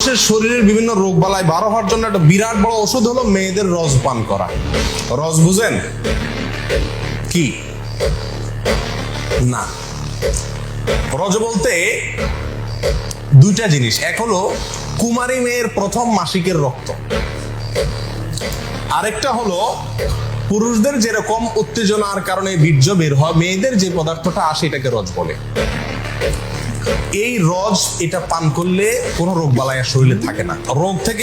মানুষের শরীরের বিভিন্ন রোগ বালাই ভালো হওয়ার জন্য একটা বিরাট বড় ওষুধ হলো মেয়েদের রস পান করা। রস বুঝেন কি? না, রজ বলতে দুইটা জিনিস। এক হলো কুমারী মেয়ের প্রথম মাসিকের রক্ত, আরেকটা হলো পুরুষদের যেরকম উত্তেজনার কারণে বীর্য বের হয়, মেয়েদের যে পদার্থটা আসে এটাকে রজ বলে। এই রজ এটা পান করলে কোনো রোগ বালাই শরীরে থাকে না, রোগ থেকে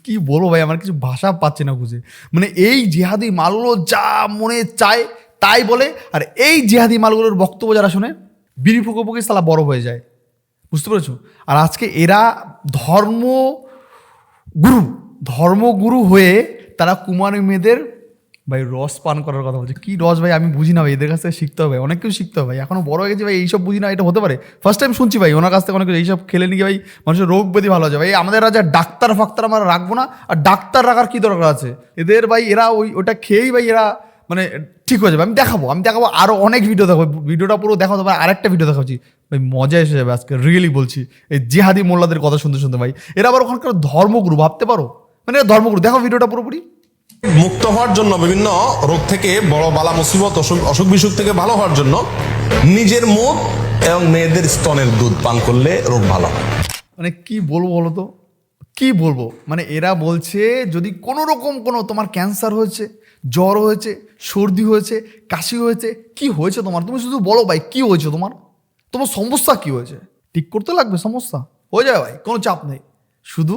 কি বলবো ভাই, আমার কিছু ভাষা পাচ্ছি না খুঁজে। মানে এই জিহাদি মালগুলো যা মনে চায় তাই বলে, আর এই জিহাদি মালগুলোর বক্তব্য যারা শুনে বিড়ি ফুকে ফুকে সালা বড় হয়ে যায়, বুঝতে পেরেছো? আর আজকে এরা ধর্মগুরু হয়ে তারা কুমারী মেয়েদের ভাই রস পান করার কথা বলছে। কি রস ভাই আমি বুঝি না ভাই, এদের কাছ থেকে শিখতে হবে, অনেক কিছু শিখতে হবে ভাই। এখনো বড় হয়ে গেছে ভাই, এইসব বুঝি না, এটা হতে পারে। ফার্স্ট টাইম শুনছি ভাই ওনার কাছ থেকে অনেক কিছু। এইসব খেলে নিয়ে ভাই মানুষের রোগ ব্যাধি ভালো হয়ে যায় ভাই। আমাদের রাজা ডাক্তার ফাক্তার আমরা রাখবো না, আর ডাক্তার রাখার কি দরকার আছে এদের ভাই? এরা ওটা খেয়েই ভাই এরা মানে ঠিক হয়ে যাবে। আমি দেখাবো আরও অনেক ভিডিও দেখাবো, ভিডিওটা পুরো দেখাবো, তারপর আরেকটা ভিডিও দেখাচ্ছি ভাই, মজা এসে যাবে আজকে, রিয়েলি বলছি। এই জিহাদি মোল্লাদের কথা শুনতে শুনতে ভাই, এরা আবার ওখানকার ধর্মগুরু, ভাবতে পারো, মানে ধর্মগুরু। দেখো ভিডিওটা পুরোপুরি। মুক্ত হওয়ার জন্য, বিভিন্ন রোগ থেকে, বড় বালা মুসিবত অসুখ বিসুখ থেকে ভালো হওয়ার জন্য নিজের মুখ এবং মেয়েদের স্তনের দুধ পান করলে রোগ ভালো হয়। মানে কি বলবো বলো তো, কি বলবো? মানে এরা বলছে যদি কোনো রকম কোনো তোমার ক্যান্সার হয়েছে, জ্বর হয়েছে, সর্দি হয়েছে, কাশি হয়েছে, কি হয়েছে তোমার, তুমি শুধু বলো ভাই কি হয়েছে তোমার সমস্যা কি হয়েছে, ঠিক করতে লাগবে, সমস্যা হয়ে যায় ভাই, কোনো চাপ নেই। শুধু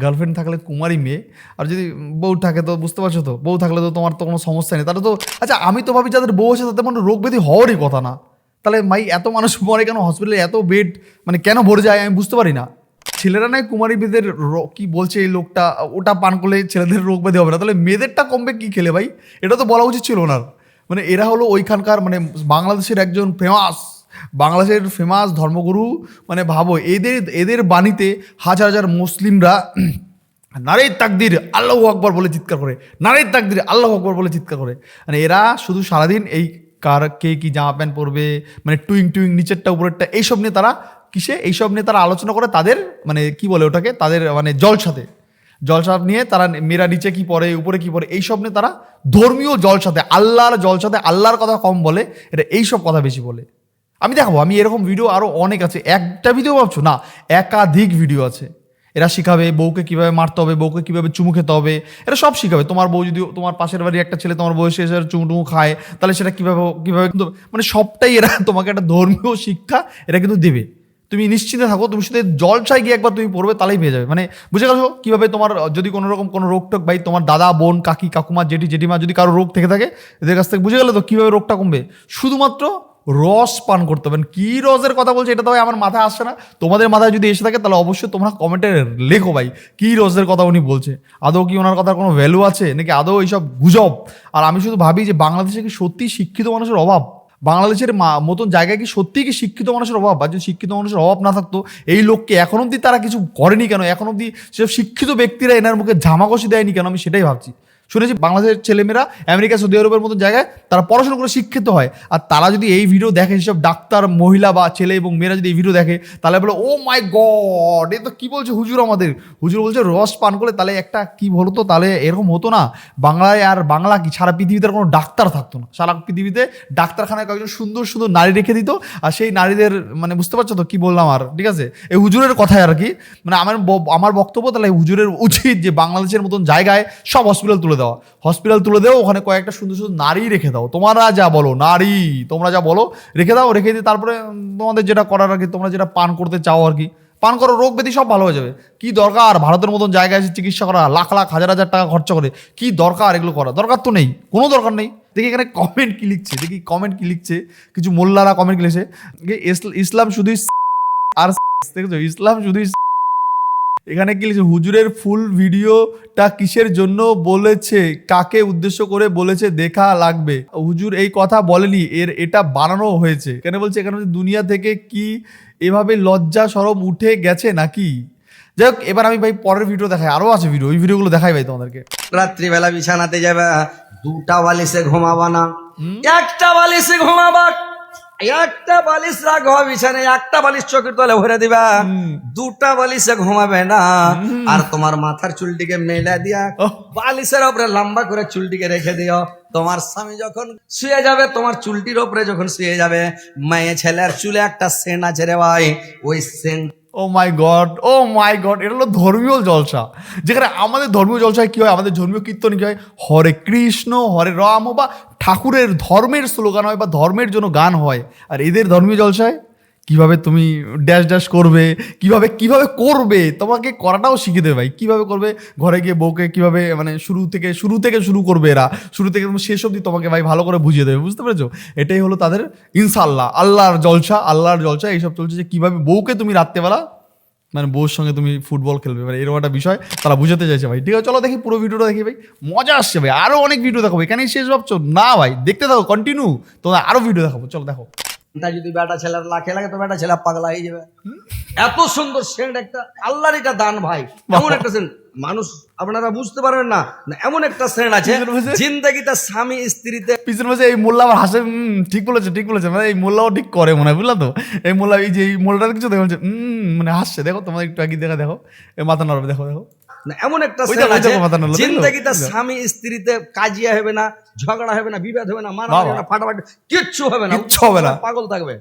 গার্লফ্রেন্ড থাকলে কুমারী মেয়ে, আর যদি বউ থাকে তো বুঝতে পারছো তো, বউ থাকলে তো তোমার তো কোনো সমস্যা নেই, তাহলে তো আচ্ছা। আমি তো ভাবি যাদের বউ আছে তাদের মানে রোগ ব্যাধি হওয়ারই কথা না, তাহলে ভাই এত মানুষ মরে কেন হসপিটালে, এত বেড মানে কেন ভরে যায় আমি বুঝতে পারি না। ছেলেরা নয় কুমারী মেয়েদের কি বলছে এই লোকটা, ওটা পান করলে ছেলেদের রোগ ব্যাধি হবে না, তাহলে মেয়েদেরটা কমবে কি খেলে ভাই? এটা তো বলা উচিত ছিল ওনার। মানে এরা হলো ওইখানকার মানে বাংলাদেশের একজন ফেমাস ধর্মগুরু। মানে ভাবো এদের বাণীতে হাজার হাজার মুসলিমরা নারে তাকদির আল্লাহু আকবার বলে চিৎকার করে, নারে তাকদির আল্লাহু আকবার বলে চিৎকার করে। মানে এরা শুধু সারাদিন এই কে কি জামা প্যান্ট পরবে, মানে টুইং নিচেরটা উপরেরটা, এইসব নিয়ে তারা এইসব নিয়ে তারা আলোচনা করে। তাদের মানে কি বলে ওটাকে, তাদের মানে জলসা নিয়ে তারা, মেয়েরা নিচে কি পরে উপরে কি পরে, এইসব নিয়ে তারা ধর্মীয় জলসাতে, আল্লাহর কথা কম বলে, এটা এইসব কথা বেশি বলে। আমি দেখাবো, আমি এরকম ভিডিও আরও অনেক আছে, একটা ভিডিও ভাবছো না, একাধিক ভিডিও আছে। এরা শিখাবে বউকে কিভাবে মারতে হবে, বউকে কিভাবে চুমু খেতে হবে, এরা সব শিখাবে। তোমার বউ যদি, তোমার পাশের বাড়ি একটা ছেলে তোমার বয়সে এসে চুমু খায়, তাহলে সেটা কিভাবে কিন্তু মানে সবটাই এরা তোমাকে একটা ধর্মীয় শিক্ষা এটা কিন্তু দেবে। তুমি নিশ্চিন্তে থাকো, তুমি শুধু জলসায় গিয়ে একবার তুমি পড়বে, তাহলেই পেয়ে যাবে। মানে বুঝে গেছো কিভাবে তোমার যদি কোনো রকম কোনো রোগ টোক, ভাই তোমার দাদা বোন কাকি কাকুমা জেঠিমা যদি কারো রোগ থেকে থাকে, এদের কাছ থেকে বুঝে গেলে তো কিভাবে রোগটা কমবে। শুধুমাত্র রস পান করতে হবে। কি রসের কথা বলছে এটা তো ভাই আমার মাথায় আসছে না, তোমাদের মাথায় যদি এসে থাকে তাহলে অবশ্যই তোমরা কমেন্টে লেখো ভাই কি রসের কথা উনি বলছে। আদৌ কি ওনার কথার কোনো ভ্যালু আছে নাকি আদৌ এইসব গুজব? আর আমি শুধু ভাবি যে বাংলাদেশে কি সত্যি শিক্ষিত মানুষের অভাব? বাংলাদেশের মতন জায়গায় কি সত্যিই কি শিক্ষিত মানুষের অভাব? বা যদি শিক্ষিত মানুষের অভাব না থাকতো, এই লোককে এখন অবধি তারা কিছু করেনি কেন? এখন অবধি সেসব শিক্ষিত ব্যক্তিরা এনার মুখে ঝামাকষি দেয়নি কেন? আমি সেটাই ভাবছি। শুনেছি বাংলাদেশের ছেলেমেয়েরা আমেরিকা সৌদি আরবের মতো জায়গায় তারা পড়াশোনা করে শিক্ষিত হয়, আর তারা যদি এই ভিডিও দেখে, সেসব ডাক্তার মহিলা বা ছেলে এবং মেয়েরা যদি এই ভিডিও দেখে, তাহলে বলে ও মাই গড, এ তো কী বলছে হুজুর, হুজুর বলছে রস পান করলে, তাহলে একটা কি বলতো, তাহলে এরকম হতো না বাংলায়, আর বাংলা কি সারা পৃথিবীতে কোনো ডাক্তার থাকতো না, সারা পৃথিবীতে ডাক্তারখানায় কয়েকজন সুন্দর সুন্দর নারী রেখে দিত, আর সেই নারীদের মানে বুঝতে পারছো তো কি বললাম। আর ঠিক আছে, এই হুজুরের কথায় আর কি, মানে আমার বক্তব্য, তাহলে হুজুরের উচিত যে বাংলাদেশের মতন জায়গায় সব হসপিটাল তুলে দেও, ওখানে কয়েকটা সুন্দর সুন্দর নারী রেখে দাও, তোমরা যা বলো রেখে দাও, রেখে দিয়ে তারপরে তোমাদের যেটা করার আর কি, তোমরা যেটা পান করতে চাও আর কি, পান করো, রোগ ব্যাধি সব ভালো হয়ে যাবে। কি দরকার ভারতের মতন জায়গায় এসে চিকিৎসা করা, লাখ লাখ হাজার হাজার টাকা খরচা করে, কি দরকার এগুলো করা? দরকার তো নেই, কোনো দরকার নেই। দেখি এখানে কমেন্ট কি লিখছে, কিছু মোল্লারা কমেন্ট কি লিখছে, ইসলাম শুধুই আর দেখেছো, ইসলাম শুধুই। এখানে কি লিখছে, হুজুরের ফুল ভিডিওটা কিসের জন্য বলেছে, কাকে উদ্দেশ্য করে বলেছে দেখা লাগবে। হুজুর এই কথা বলেনি, এটা বানানো হয়েছে। এখানে বলছে, এখানে দুনিয়া থেকে কি এভাবে লজ্জা শরম উঠে গেছে নাকি? যাই হোক, এবার আমি ভাই পরের ভিডিও দেখাই, আরো আছে ভিডিও, ওই ভিডিওগুলো দেখাই ভাই তোমাদেরকে। রাত্রিবেলা বিছানাতে যাবে, দুটা বালিশে ঘুমাবা না, একটা বালিশে ঘুমাবা। একটা বালিশ রাখো বিছানায়, একটা বালিশ চোখের তলে ভরে দিবা, দুটা বালিশে ঘুমাবে না। আর তোমার মাথার চুলটিকে মেলে দিয়া বালিশের উপরে লম্বা করে চুলটিকে রেখে দিও। তোমার স্বামী যখন শুয়ে যাবে, তোমার চুলটির উপরে যখন শুয়ে যাবে, মেয়ে ছেলের চুলে একটা সেন্ট আছে রে ভাই, ওই সেন্ট ও মাই গড, ও মাই গড, এটা হলো ধর্মীয় জলসা। যেখানে আমাদের ধর্মীয় জলসায় কি হয়, আমাদের ধর্মীয় কীর্তন কি হয়, হরে কৃষ্ণ হরে রাম বা ঠাকুরের ধর্মের স্লোগান হয় বা ধর্মের জন্য গান হয়। আর এদের ধর্মীয় জলসায় কিভাবে তুমি ড্যাশ ড্যাশ করবে, কিভাবে কিভাবে করবে, তোমাকে করাটাও শিখে দেবে ভাই। কিভাবে করবে, ঘরে গিয়ে বউকে কিভাবে মানে শুরু থেকে শুরু করবে এরা, শুরু থেকে শেষ অবধি তোমাকে ভাই ভালো করে বুঝিয়ে দেবে, বুঝতে পেরেছো? এটাই হলো তাদের ইনশাআল্লাহ আল্লাহর জলসা এইসব চলছে, যে কিভাবে বউকে তুমি রাত্রেবেলা মানে বউর সঙ্গে তুমি ফুটবল খেলবে, মানে এরকম একটা বিষয় তারা বুঝাতে চাইছে ভাই। ঠিক আছে, চলো দেখি পুরো ভিডিওটা দেখি ভাই, মজা আসছে ভাই। আরো অনেক ভিডিও দেখাবো, এখানেই শেষ ভাবছো না ভাই, দেখতে থাকো কন্টিনিউ, তোমার আরো ভিডিও দেখাবো, চলো দেখো। এটা যদি বেটা ছেলের লাখে লাগে তো বেটা ছেলে পাগলা হয়ে যাবে। এত সুন্দর সেন্ট একটা, আল্লাহর এটা দান ভাই। এমন একটা সেন্ট মানুষ আপনারা বুঝতে পারবেন না, এমন একটা সেন্ট আছে জিন্দেগিতে স্বামী স্ত্রীতে। পিছনে বসে এই মোল্লা আবার হাসে, ঠিক বলেছে, মানে এই মোল্লাও ঠিক করে মনে হয়, বুঝলা তো? এই মোল্লা, এই যে এই মোল্লাটা কিছু দেখো বলছে মানে হাসছে, দেখো তোমার একটু আগে দেখো এই মাথা নড়বে, দেখো এমন একটা ওই সেন্ট আছে দেখো, মাথা নাড়লো, দেখলো? জিন্দেগিতে স্বামী স্ত্রীতে কাজিয়া হবে না, ঝগড়া হবে না, বিবাদ হবে না, মারা হবে না, ফাটাফাটি কিচ্ছু হবে না, কিচ্ছু হবে না। পাগল থাকবে।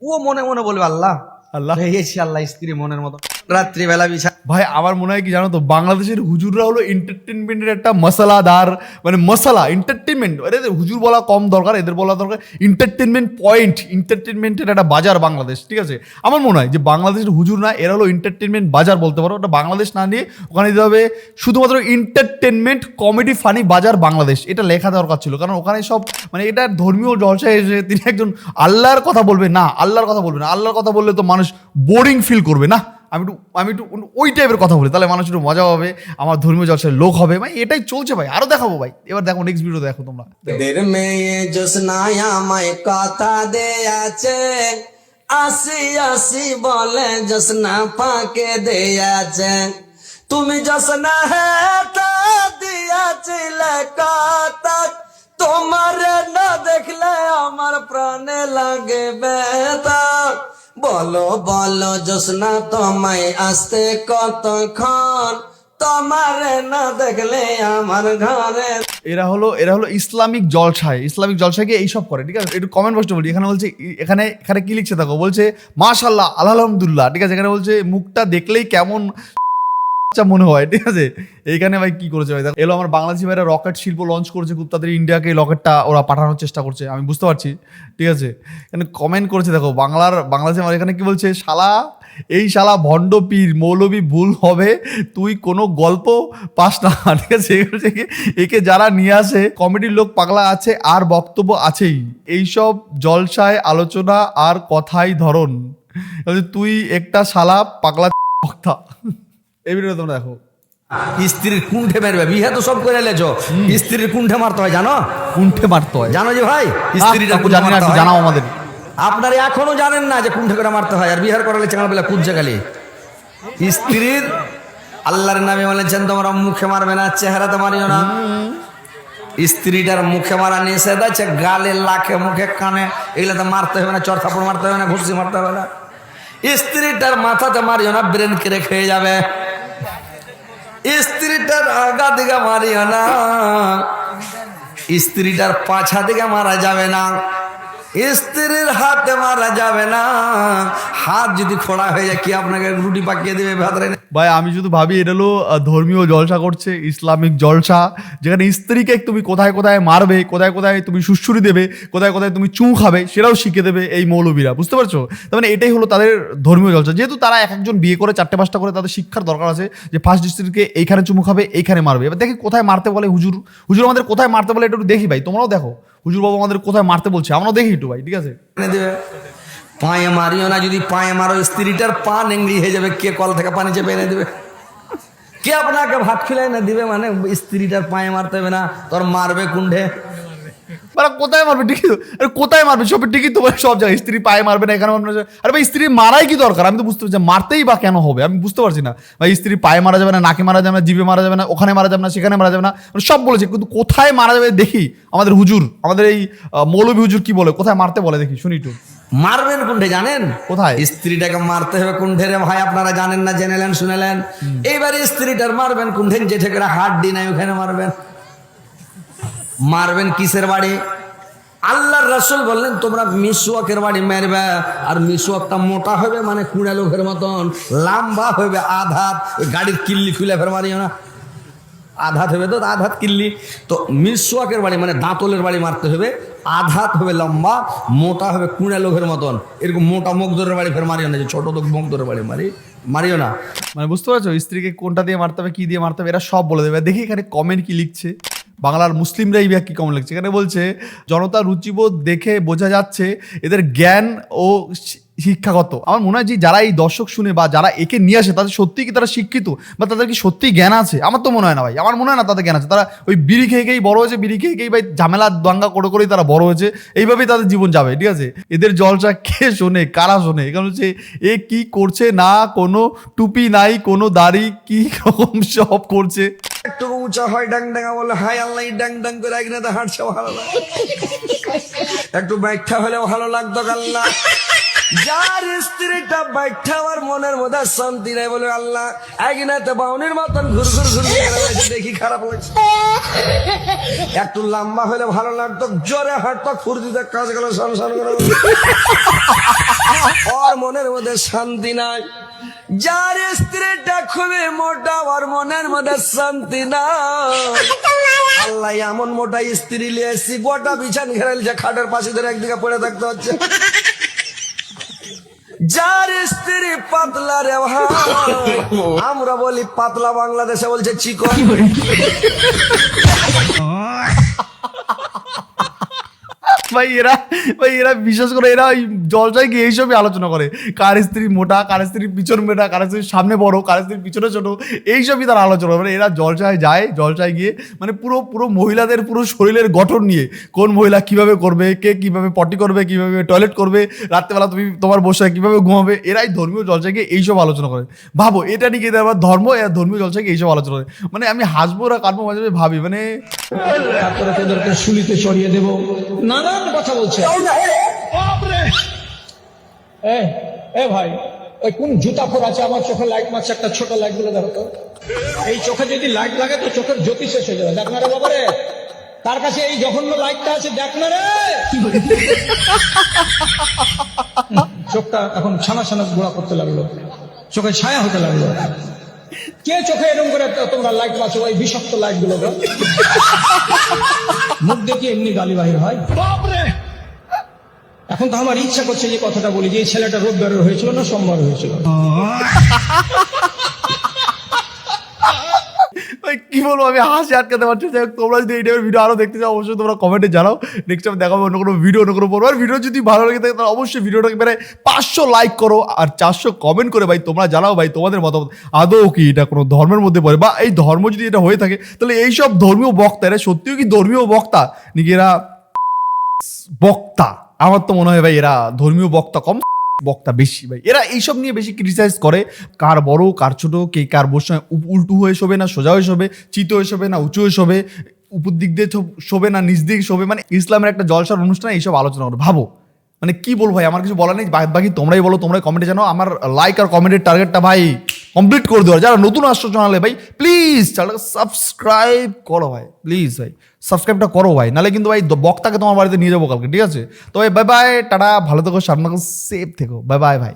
ও মনে মনে বলবে আল্লাহ আল্লাহ পেয়েছি, আল্লাহ স্ত্রী মনের মতো। রাত্রিবেলা বিছা ভাই আমার মনে হয় কি জানো তো, বাংলাদেশের হুজুররা হলো এন্টারটেনমেন্টের একটা মশলাদার, মানে মশলা এন্টারটেনমেন্ট। এদের হুজুর বলা কম দরকার, এদের বলা দরকার এন্টারটেনমেন্ট পয়েন্ট, এন্টারটেনমেন্টের একটা বাজার বাংলাদেশ। ঠিক আছে, আমার মনে হয় যে বাংলাদেশের হুজুর না, এরা হলো এন্টারটেনমেন্ট বাজার বলতে পারো। ওটা বাংলাদেশ না নিয়ে ওখানে দিতে হবে শুধুমাত্র এন্টারটেনমেন্ট কমেডি ফানি বাজার বাংলাদেশ, এটা লেখা দরকার ছিল। কারণ ওখানে সব মানে এটা ধর্মীয় জলসায় এসে তিনি একজন আল্লাহর কথা বলবে না, আল্লাহর কথা বললে তো মানুষ বোরিং ফিল করবে না। আমি একটু ওই টাইপের কথা বলি, তাহলে মানুষ একটু মজা হবে, আমার ধর্মীয় জলসায় লোক হবে ভাই। এটাই চলছে ভাই, আরো দেখাবো ভাই। এবার দেখো নেক্সট ভিডিও দেখো তোমরা। দের মেয়ে জোসনায়া আমায় কথা দেয়াছে, আসি আসি বলে জোসনা পাকে দেয়াছে, তুমি জোসনা হেতা দিয়াছিলে কথা, তোমার না দেখলে আমার প্রাণে লাগে ব্যথা, বলো বলো জোসনা তোমায় আসতে কতক্ষণ, তোমার না দেখলে আমার ঘরে। এরা হলো ইসলামিক জলসাকে এইসব করে। ঠিক আছে, একটু কমেন্ট বক্সটা বলি। এখানে বলছে, এখানে কি লিখছে দেখো, বলছে মাশাআল্লাহ আলহামদুলিল্লাহ। ঠিক আছে, এখানে বলছে মুখটা দেখলেই কেমন মনে হয়। ঠিক আছে, এইখানে ভাই কি করেছে ভাই, এলো আমার বাংলাদেশি ভাইরা রকেট শিল্প লঞ্চ করেছে খুব তাদের, ইন্ডিয়াকে রকেটটা ওরা পাঠানোর চেষ্টা করছে, আমি বুঝতে পারছি। ঠিক আছে, এখানে কমেন্ট করেছে দেখো বাংলাদেশি আমার, এখানে কি বলছে, শালা ভণ্ড পীর মৌলবি ভুল হবে, তুই কোনো গল্প পাস না। ঠিক আছে, একে যারা নিয়ে আসে কমেডির লোক পাগলা আছে আর বক্তব্য আছেই, এইসব জলসায় আলোচনা আর কথাই ধরন, তুই একটা শালা পাগলা বক্তা। এই ভিডিওটা তোমরা দেখো। স্ত্রীর কুণ্ঠে মারবে, বিয়ে তো সব করে এলেছো, স্ত্রীর কুণ্ঠে মারতে হয় জানো? কুণ্ঠে মারতে হয় জানো যে ভাই স্ত্রীটা জানি না, একটু জানাও আমাদের। আপনারা এখনো জানেন না যে কুণ্ঠে করে মারতে হয়? আর বিহার করালে চাঙা বেলা কুজ্জে গালি স্ত্রীর আল্লাহর নামে বলেছেন তোমরা মুখে মারবে না, চেহারাতে মারিও না। স্ত্রীটার মুখে মারা নিষেধ আছে, গালে লাখে মুখে কানে এগুলো তো মারতে হবে না, চর থাপড় মারতে হবে না, ঘুষি মারতে হবে না। স্ত্রীটার মাথাতে মারিও না, ব্রেন কেড়ে খেয়ে যাবে। স্ত্রীটার আগা দিকে মারিও না, স্ত্রীটার পাছা দিকে মারা যাবে না, স্ত্রীর হাতে মারা যাবে না। হাত যদি খোড়া হয়ে যায় কি আপনাকে রুটি পাকিয়ে দেবে ভাতরে? ভাই আমি শুধু ভাবি এটা হলো ধর্মীয় জলসা করছে, ইসলামিক জলসা, যেখানে স্ত্রীকে তুমি কোথায় কোথায় মারবে, কোথায় কোথায় তুমি সুশ্রুরি দেবে, কোথায় কোথায় তুমি চুঁ খাবে, সেটাও শিখে দেবে এই মৌলবীরা, বুঝতে পারছো? তার মানে এটাই হলো তাদের ধর্মীয় জলসা। যেহেতু তারা একজন বিয়ে করে 4-5টা করে, তাদের শিক্ষার দরকার আছে যে ফার্স্ট স্ত্রীকে এইখানে চুমু খাবে, এইখানে মারবে। এবার দেখি কোথায় মারতে বলে হুজুর আমাদের কোথায় মারতে বলে, এটা একটু দেখি ভাই, তোমরাও দেখো হুজুর বাবু আমাদের কোথায় মারতে বলছে, আমরাও দেখি একটু ভাই। ঠিক আছে, পায়ে মারিও না, যদি পায়ে মারো স্ত্রীটার পা নেংড়ি হয়ে যাবে, কে কল থেকে পানি চেপে এনে দেবে, কে আপনাকে ভাত খিলাই না দিবে, মানে স্ত্রীটার পায়ে মারতে হবে না, তোর মারবে কুণ্ঠে। কোথায় মারবে ঠিকই তো, আরে কোথায় মারবে সব ঠিকই তো, সব জায়গায় স্ত্রী পায়ে মারবে না, এখানে মারবে না। আরে ভাই স্ত্রী মারাই কি দরকার, আমি তো বুঝতে পারছি মারতেই বা কেন হবে, আমি বুঝতে পারছি না ভাই। স্ত্রী পায়ে মারা যাবে না, নাকে মারা যাবে না, জিভে মারা যাবে না, ওখানে মারা যাবে না, সেখানে মারা যাবে না, মানে সব বলেছে, কিন্তু কোথায় মারা যাবে দেখি আমাদের হুজুর, আমাদের এই মৌলবী হুজুর কি বলে, কোথায় মারতে বলে দেখি, শুনি একটু। মারবেন কুণ্ঠে জানেন কোথায়? স্ত্রীটাকে মারতে হবে কুণ্ঠে রে ভাই, আপনারা জানেন না, জেনেলেন শুনেলেন। এইবার স্ত্রীটার মারবেন কুণ্ঠে, যেটা করে হাড্ডি নাই ওখানে মারবেন। মারবেন কিসের বাড়ি? আল্লাহর রাসূল বললেন তোমরা মিসওয়াকের বাড়ি মারবে, আর মিসওয়াকটা মোটা হবে মানে কুড়া লোকের মতন, লম্বা হবে আধাত, ওই গাড়ির কিল্লি খুলে ফের মারিও না, আধাত হবে তো আধাত কিল্লি। তো মিসওয়াকের বাড়ি মানে দাঁতলের বাড়ি মারতে হবে, আধাত হবে লম্বা, মোটা হবে কুড়া লোকের মতন। এরকম মোটা মুখদরের বাড়ি ফের মারিও না, যে ছোট তো মুখদরের বাড়ি মারিও না। মানে বুঝতে পারছো স্ত্রীকে কোনটা দিয়ে মারতে হবে, কি দিয়ে মারতে হবে, এরা সব বলে দেবে। দেখি এখানে কমেন্ট কি লিখছে, বাংলার মুসলিমরাই বা কি কমেন্ট লিখছে। এখানে বলছে জনতার রুচিবোধ দেখে বোঝা যাচ্ছে এদের জ্ঞান ও শিক্ষাগত। আমার মনে হয় যে যারা এই দর্শক শুনে বা যারা একে নিয়ে আসে তাদের সত্যিই কি তারা শিক্ষিত, বা তাদের কি সত্যিই জ্ঞান আছে? আমার তো মনে হয় না ভাই, আমার মনে হয় না তাদের জ্ঞান আছে। তারা ওই বিড়ি খেয়ে খেয়েই বড় হয়েছে, বিড়ি খেয়ে খেয়েই ভাই ঝামেলা দাঙ্গা করে করেই তারা বড় হয়েছে, এইভাবেই তাদের জীবন যাবে। ঠিক আছে, এদের জলসা কে শোনে, কারা শোনে? এখানে হচ্ছে এ কি করছে না, কোনো টুপি নাই, কোনো দাড়ি, কি রকম সব করছে। একটু উঁচা হয় ডাং ডাঙ্গা বলে হাই আল্লাহ, ডাং ডাং করে একনাতে হাঁটছে ভালো লাগে, একটু ব্যাখ্যা হলেও ভালো লাগতো আল্লাহ। যার স্ত্রীটা ব্যাখ্যা আমার মনের মধ্যে শান্তি নাই বলে আল্লাহ একনাতে বাউনির মতন ঘুর ঘুর ঘুর দেখি খারাপ লাগছে। একটু লম্বা হলে ভালো লাগতো, জোরে হাঁটতো, ফুর্তিতে কাজ গেল সংসার করে, ওর মনের মধ্যে শান্তি নাই। যার স্ত্রীটা খুবই মোটা, ওর মনের মধ্যে শান্তি নাই। আল্লাহ এমন মোটা স্ত্রী লিয়েছি, গোটা বিছান ঘেরাইছে, খাটের পাশে ধরে একদিকে পড়ে থাকতে হচ্ছে। যার স্ত্রী পাতলা রে ভাই, আমরা বলি পাতলা, বাংলাদেশে বলছে চিকন। ভাই এরা বিশেষ করে এরা ওই জলসায় গিয়ে এইসবই আলোচনা করে, কার স্ত্রী মোটা, কার স্ত্রী পিছন মেটা, কার স্ত্রীর সামনে বড়, কার স্ত্রীর পিছনে ছোট, এইসবই তারা আলোচনা করে। মানে এরা জলসায় যায়, জলসায় গিয়ে মানে পুরো পুরো মহিলাদের পুরো শরীরের গঠন নিয়ে, কোন মহিলা কিভাবে করবে, কে কিভাবে পটি করবে, কিভাবে টয়লেট করবে, রাত্রেবেলা তুমি তোমার বসে কিভাবে ঘুমাবে, এরাই ধর্মীয় জলসায় গিয়ে এইসব আলোচনা করে। ভাবো এটা নিয়ে এদের আবার ধর্ম, এরা ধর্মীয় জলসায় গিয়ে এইসব আলোচনা করে। মানে আমি হাসবো না কাঁদবো, মাঝে মাঝে ভাবি মানে তারপরে তোদেরকে শুলিতে চড়িয়ে দেব, নানান কথা বলছে। এ ভাই, ওই কোন জুতা পর আছে, আমার চোখে লাইট মারছে, একটা ছোট লাইট গুলো দেখো তো। এই চোখে যদি লাইট লাগে তো চোখের জ্যোতি শেষ হয়ে যাবে। দেখ না রে বাবারে, তার কাছে এই জঘন্য লাইটটা আছে, দেখ না রে। চোখটা এখন ছানা ছানা গোড়া করতে লাগলো, চোখে ছায়া হতে লাগলো। কে চোখে এরকম করে তোমরা লাইট পাচ্ছ, ওই বিষাক্ত লাইট গুলো? মুখ দেখে এমনি গালি বাহির হয়। এখন তো আমার ইচ্ছা করছে যে কথাটা বলি, যে এই ছেলেটা রোববারের হয়েছিল না সোমবার হয়েছিল। ভাই কি বলবো, আমি হাসি আটকাতে পারছি। যাই হোক, তোমরা যদি এই টাইপের ভিডিও আরো দেখতে চাও অবশ্যই তোমরা কমেন্টে জানাও। নেক্সট টাইম দেখাবো অন্য কোনো ভিডিও, অন্য কোনো পড়বো। আর ভিডিও যদি ভালো লাগে থাকে তাহলে অবশ্যই ভিডিওটাকে প্রায় 500 লাইক করো আর 400 কমেন্ট করে ভাই তোমরা জানাও ভাই তোমাদের মতামত, আদৌ কি এটা কোনো ধর্মের মধ্যে পড়ে, বা এই ধর্ম যদি এটা হয়ে থাকে তাহলে এইসব ধর্মীয় বক্তা এরা সত্যিও কি ধর্মীয় বক্তা নাকি এরা বক্তা? আমার তো মনে হয় ভাই এরা ধর্মীয় বক্তা কম, বক্তা বেশি। ভাই এরা এইসব নিয়ে বেশি ক্রিটিসাইজ করে, কার বড় কার ছোট, কে কার বসে উল্টু হয়ে শোবে না সোজা হয়ে শোবে, চিত হয়ে শোবে না উঁচু হয়ে শোবে, উপর দিক দিয়ে শোবে না নিচ দিক শোবে। মানে ইসলামের একটা জলসার অনুষ্ঠানে এইসব আলোচনা করে। ভাবো মানে কি বলবো ভাই, আমার কিছু বলা নেই, বাকি তোমরাই বলো, তোমরাই কমেন্টে জানাও। আমার লাইক আর কমেন্টের টার্গেটটা ভাই কমপ্লিট করে দেওয়ার। যারা নতুন আসছো চ্যানেলে ভাই প্লিজ চ্যানেলটাকে সাবস্ক্রাইব করো ভাই, প্লিজ ভাই সাবস্ক্রাইবটা করো ভাই, নাহলে কিন্তু ভাই বক্তাকে তোমার বাড়িতে নিয়ে যাবো কালকে। ঠিক আছে, তো ভাই বাই বাই, টাটা, ভালো থেকো, সামনে সেফ থেকো, বাই বাই ভাই।